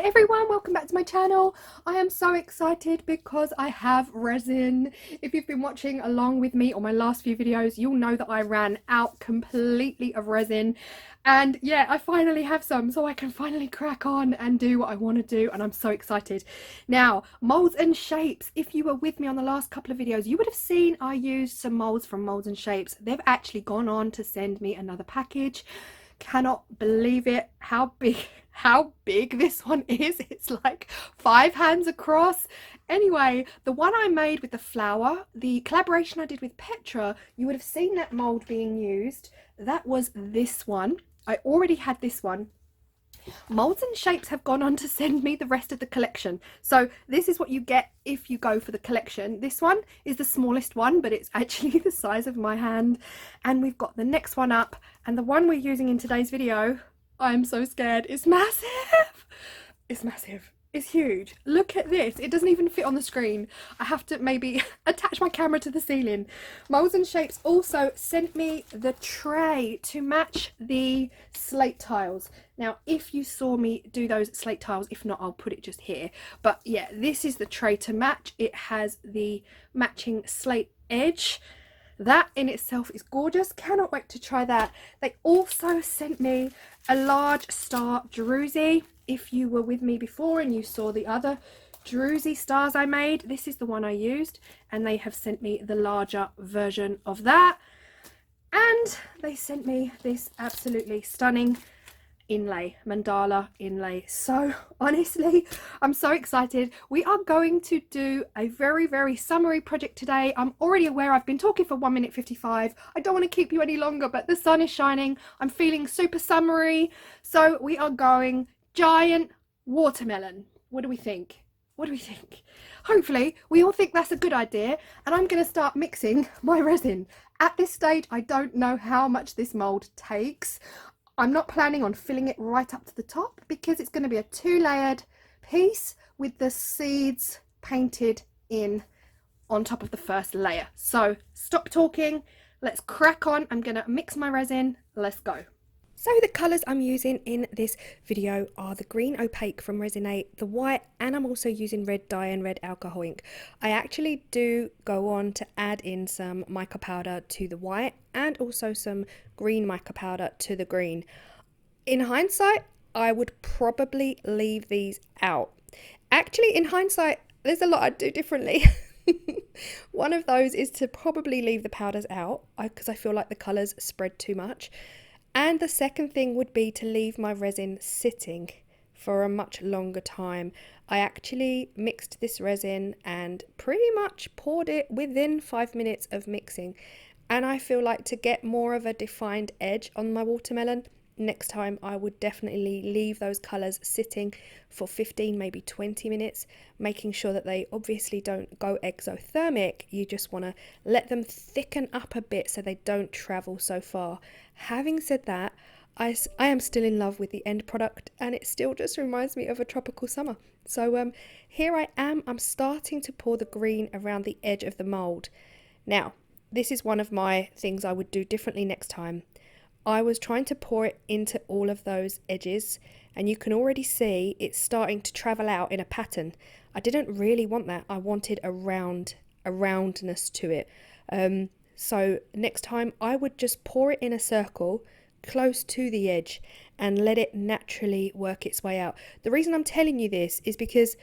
everyone, welcome back to my channel. I am so excited because I have resin. If you've been watching along with me on my last few videos, you'll know that I ran out completely of resin, and yeah, I finally have some, so I can finally crack on and do what I want to do, and I'm so excited. Now, molds and shapes, if you were with me on the last couple of videos, you would have seen I used some molds from Molds and Shapes. They've actually gone on to send me another package. Cannot believe it, how big this one is. It's like 5 hands across. Anyway, the one I made with the flower, the collaboration I did with Petra, you would have seen that mold being used. That was this one. I already had this one. Molds and Shapes have gone on to send me the rest of the collection. So this is what you get if you go for the collection. This one is the smallest one, but it's actually the size of my hand. And we've got the next one up, and the one we're using in today's video, I'm so scared, it's massive. It's massive. It's huge. Look at this. It doesn't even fit on the screen. I have to maybe attach my camera to the ceiling. Molds and Shapes also sent me the tray to match the slate tiles. Now, if you saw me do those slate tiles, if not, I'll put it just here. But yeah, this is the tray to match. It has the matching slate edge. That in itself is gorgeous. Cannot wait to try that. They also sent me a large star druzy. If you were with me before and you saw the other druzy stars I made, this is the one I used, and they have sent me the larger version of that. And they sent me this absolutely stunning inlay, mandala inlay. So honestly, I'm so excited. We are going to do a very summery project today. I'm already aware I've been talking for 1 minute 55. I don't want to keep you any longer, but the sun is shining. I'm feeling super summery. So we are going giant watermelon. What do we think? What do we think? Hopefully we all think that's a good idea, and I'm going to start mixing my resin. At this stage, I don't know how much this mold takes. I'm not planning on filling it right up to the top because it's going to be a 2-layered piece with the seeds painted in on top of the first layer. So stop talking, let's crack on. I'm going to mix my resin. Let's go. So the colours I'm using in this video are the green opaque from Resinate, the white, and I'm also using red dye and red alcohol ink. I actually do go on to add in some mica powder to the white and also some green mica powder to the green. In hindsight, I would probably leave these out. Actually, in hindsight, there's a lot I'd do differently. One of those is to probably leave the powders out because I feel like the colours spread too much. And the second thing would be to leave my resin sitting for a much longer time. I actually mixed this resin and pretty much poured it within 5 minutes of mixing. And I feel like to get more of a defined edge on my watermelon, next time I would definitely leave those colours sitting for 15, maybe 20 minutes, making sure that they obviously don't go exothermic. You just want to let them thicken up a bit so they don't travel so far. Having said that, I am still in love with the end product, and it still just reminds me of a tropical summer. So here I am. I'm starting to pour the green around the edge of the mould. Now, this is one of my things I would do differently next time. I was trying to pour it into all of those edges, and you can already see it's starting to travel out in a pattern. I didn't really want that. I wanted a roundness to it. So next time I would just pour it in a circle close to the edge and let it naturally work its way out. The reason I'm telling you this is because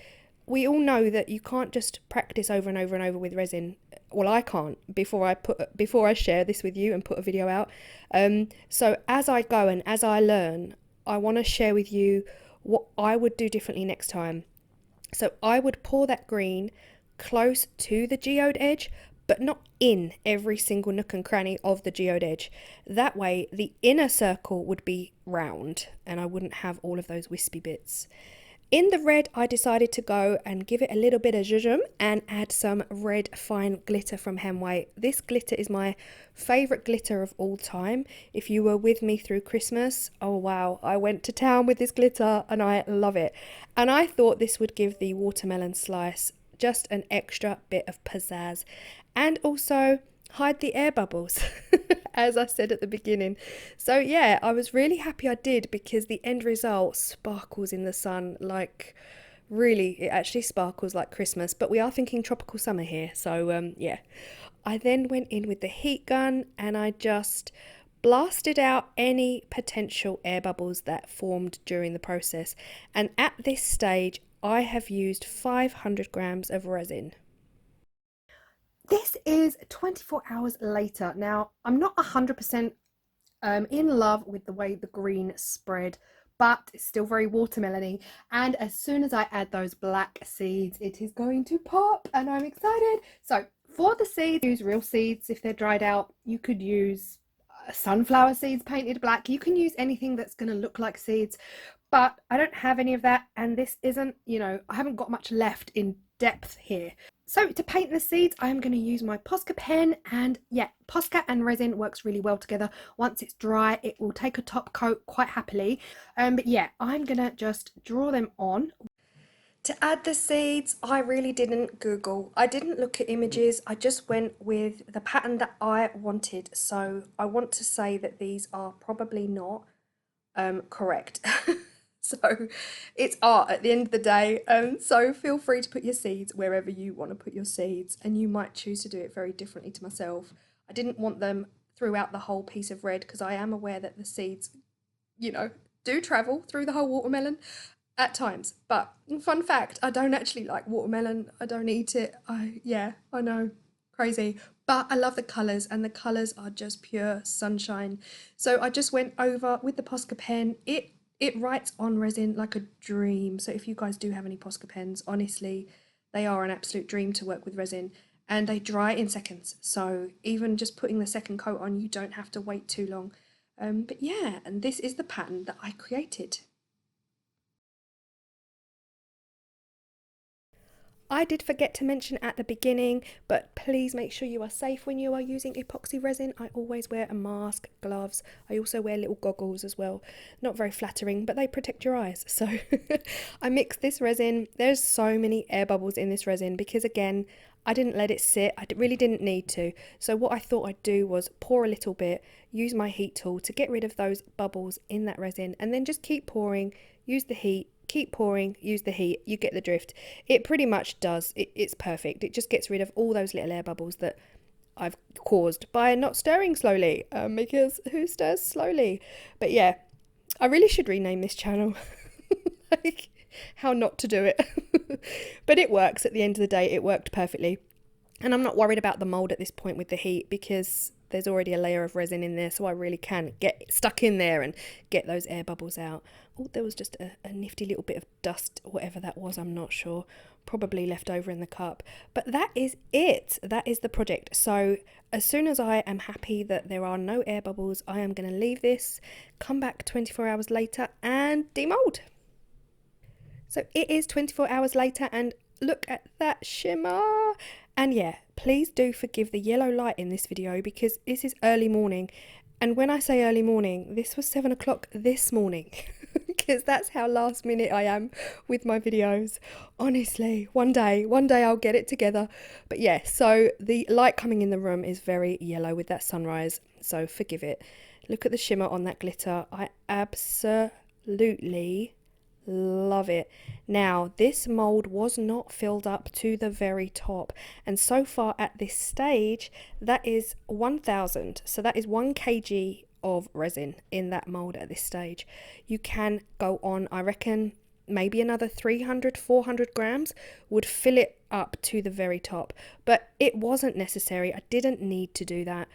we all know that you can't just practice over and over and over with resin. Well, I can't before I share this with you and put a video out. So as I go and as I learn, I want to share with you what I would do differently next time. So I would pour that green close to the geode edge, but not in every single nook and cranny of the geode edge. That way the inner circle would be round and I wouldn't have all of those wispy bits. In the red, I decided to go and give it a little bit of zhuzh and add some red fine glitter from Hemway. This glitter is my favourite glitter of all time. If you were with me through Christmas, oh wow, I went to town with this glitter and I love it. And I thought this would give the watermelon slice just an extra bit of pizzazz and also hide the air bubbles. as I said at the beginning. So yeah, I was really happy I did because the end result sparkles in the sun like really, it actually sparkles like Christmas, but we are thinking tropical summer here. So yeah, I then went in with the heat gun and I just blasted out any potential air bubbles that formed during the process. And at this stage, I have used 500 grams of resin. This is 24 hours later. Now, I'm not 100% in love with the way the green spread, but it's still very watermelony. And as soon as I add those black seeds, it is going to pop and I'm excited. So for the seeds, use real seeds if they're dried out. You could use sunflower seeds painted black. You can use anything that's going to look like seeds, but I don't have any of that. And this isn't, you know, I haven't got much left in depth here. So to paint the seeds, I'm going to use my Posca pen, and yeah, Posca and resin works really well together. Once it's dry, it will take a top coat quite happily. But yeah, I'm going to just draw them on. To add the seeds, I really didn't Google. I didn't look at images. I just went with the pattern that I wanted. So I want to say that these are probably not correct. So it's art at the end of the day. So feel free to put your seeds wherever you want to put your seeds, and you might choose to do it very differently to myself. I didn't want them throughout the whole piece of red because I am aware that the seeds, you know, do travel through the whole watermelon at times. But fun fact, I don't actually like watermelon. I don't eat it. Yeah, I know, crazy. But I love the colours, and the colours are just pure sunshine. So I just went over with the Posca pen. It writes on resin like a dream. So if you guys do have any Posca pens, honestly, they are an absolute dream to work with resin, and they dry in seconds. So even just putting the second coat on, you don't have to wait too long. But yeah, and this is the pattern that I created. I did forget to mention at the beginning, but please make sure you are safe when you are using epoxy resin. I always wear a mask, gloves. I also wear little goggles as well. Not very flattering, but they protect your eyes. So I mixed this resin. There's so many air bubbles in this resin because, again, I didn't let it sit. I really didn't need to. So what I thought I'd do was pour a little bit, use my heat tool to get rid of those bubbles in that resin, and then just keep pouring, use the heat, keep pouring, use the heat. You get the drift. It pretty much does. It's perfect. It just gets rid of all those little air bubbles that I've caused by not stirring slowly, because who stirs slowly? But yeah, I really should rename this channel. Like, how not to do it. But it works. At the end of the day, it worked perfectly. And I'm not worried about the mould at this point with the heat because there's already a layer of resin in there, so I really can get stuck in there and get those air bubbles out. Oh, there was just a nifty little bit of dust, whatever that was, I'm not sure. Probably left over in the cup. But that is it. That is the project. So as soon as I am happy that there are no air bubbles, I am going to leave this, come back 24 hours later and demold. So it is 24 hours later and look at that shimmer. And yeah, please do forgive the yellow light in this video because this is early morning. And when I say early morning, this was 7 o'clock this morning because that's how last minute I am with my videos. Honestly, one day I'll get it together. But yeah, so the light coming in the room is very yellow with that sunrise. So forgive it. Look at the shimmer on that glitter. I absolutely love it. Now, this mould was not filled up to the very top, and so far at this stage that is 1000, so that is 1 kg of resin in that mould at this stage. You can go on, I reckon maybe another 300-400 grams would fill it up to the very top, but it wasn't necessary. I didn't need to do that.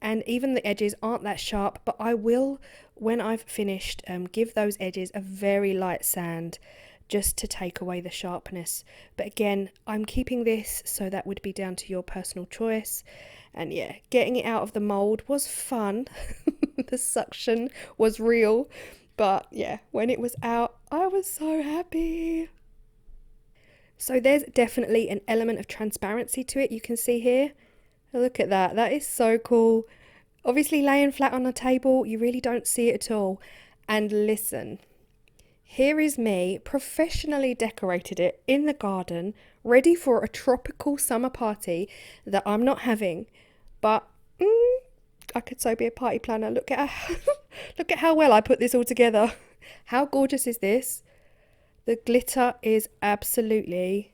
And even the edges aren't that sharp, but I will, when I've finished, give those edges a very light sand just to take away the sharpness. But again, I'm keeping this, so that would be down to your personal choice. And yeah, getting it out of the mould was fun. The suction was real. But yeah, when it was out, I was so happy. So there's definitely an element of transparency to it. You can see here. Look at that. That is so cool. Obviously laying flat on a table, you really don't see it at all. And listen, here is me, professionally decorated it in the garden, ready for a tropical summer party that I'm not having. But I could so be a party planner. Look at how, look at how well I put this all together. How gorgeous is this? The glitter is absolutely,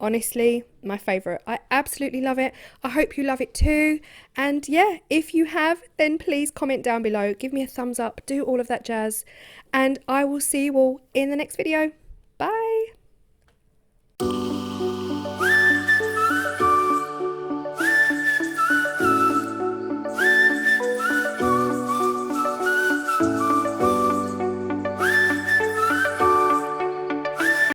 honestly, my favourite. I absolutely love it. I hope you love it too. And yeah, if you have, then please comment down below. Give me a thumbs up. Do all of that jazz. And I will see you all in the next video. Bye.